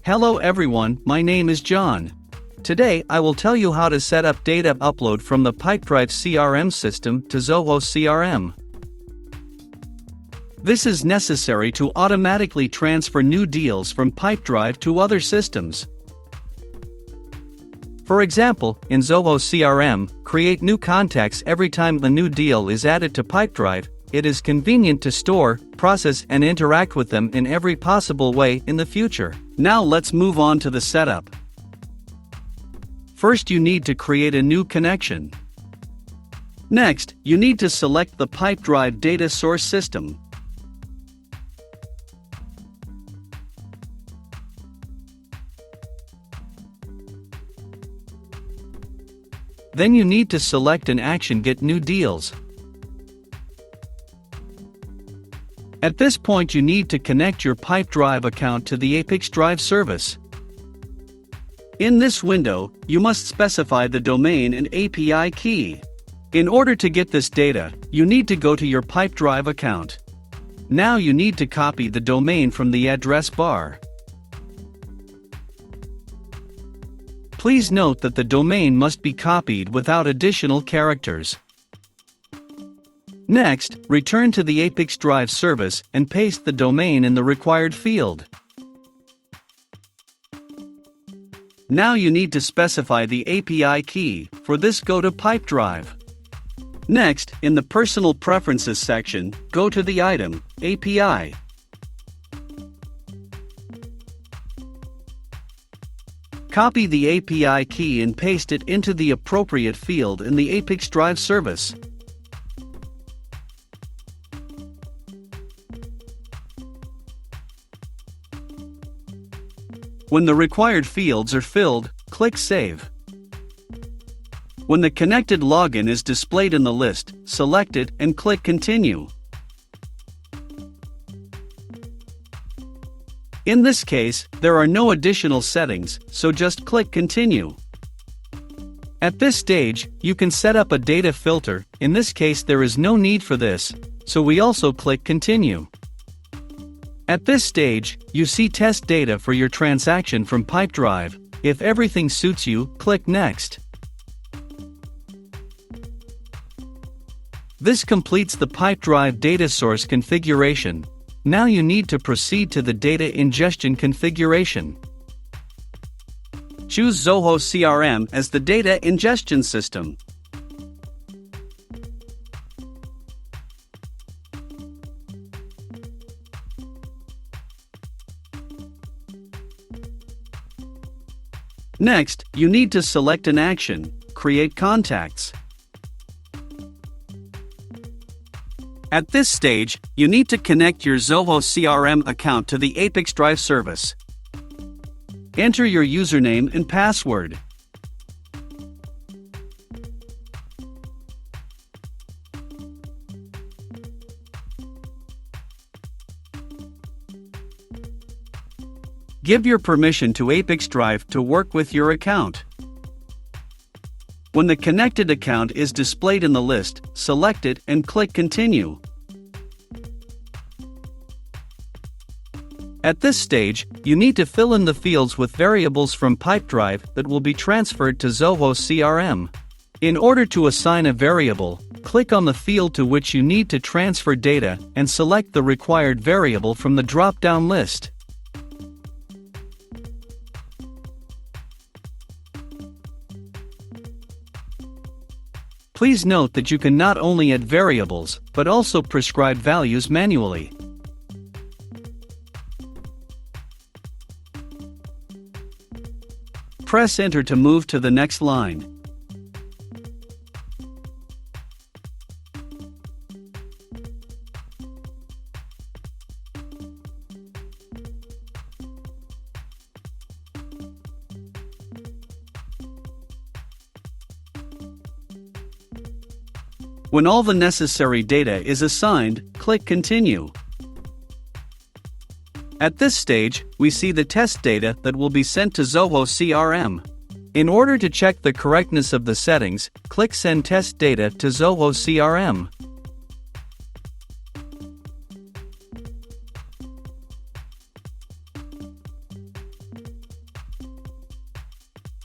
Hello everyone, my name is John. Today I will tell you how to set up data upload from the Pipedrive CRM system to Zoho CRM. This is necessary to automatically transfer new deals from Pipedrive to other systems. For example, in Zoho CRM, create new contacts every time a new deal is added to Pipedrive. It is convenient to store, process and interact with them in every possible way in the future. Now let's move on to the setup. First you need to create a new connection. Next, you need to select the Pipedrive data source system. Then you need to select an action Get New Deals. At this point you need to connect your Pipedrive account to the ApiX-Drive service. In this window, you must specify the domain and API key. In order to get this data, you need to go to your Pipedrive account. Now you need to copy the domain from the address bar. Please note that the domain must be copied without additional characters. Next, return to the ApiX-Drive service and paste the domain in the required field. Now you need to specify the API key. For this, go to Pipedrive. Next, in the Personal Preferences section, go to the item, API. Copy the API key and paste it into the appropriate field in the ApiX-Drive service. When the required fields are filled, click Save. When the connected login is displayed in the list, select it and click Continue. In this case, there are no additional settings, so just click Continue. At this stage, you can set up a data filter. In this case there is no need for this, so we also click Continue. At this stage, you see test data for your transaction from Pipedrive. If everything suits you, click Next. This completes the Pipedrive data source configuration. Now you need to proceed to the data ingestion configuration. Choose Zoho CRM as the data ingestion system. Next, you need to select an action, Create Contacts. At this stage, you need to connect your Zoho CRM account to the ApiX-Drive service. Enter your username and password. Give your permission to ApiX-Drive to work with your account. When the connected account is displayed in the list, select it and click Continue. At this stage, you need to fill in the fields with variables from Pipedrive that will be transferred to Zoho CRM. In order to assign a variable, click on the field to which you need to transfer data and select the required variable from the drop-down list. Please note that you can not only add variables, but also prescribe values manually. Press Enter to move to the next line. When all the necessary data is assigned, click Continue. At this stage, we see the test data that will be sent to Zoho CRM. In order to check the correctness of the settings, click Send Test Data to Zoho CRM.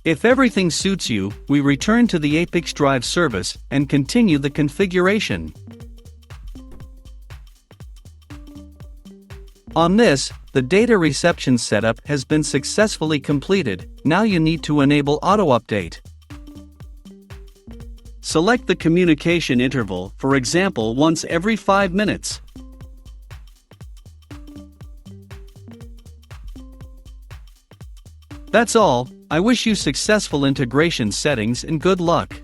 If everything suits you, we return to the ApiX-Drive service and continue the configuration. On this, the data reception setup has been successfully completed. Now you need to enable auto-update. Select the communication interval, for example once every 5 minutes. That's all. I wish you successful integration settings and good luck.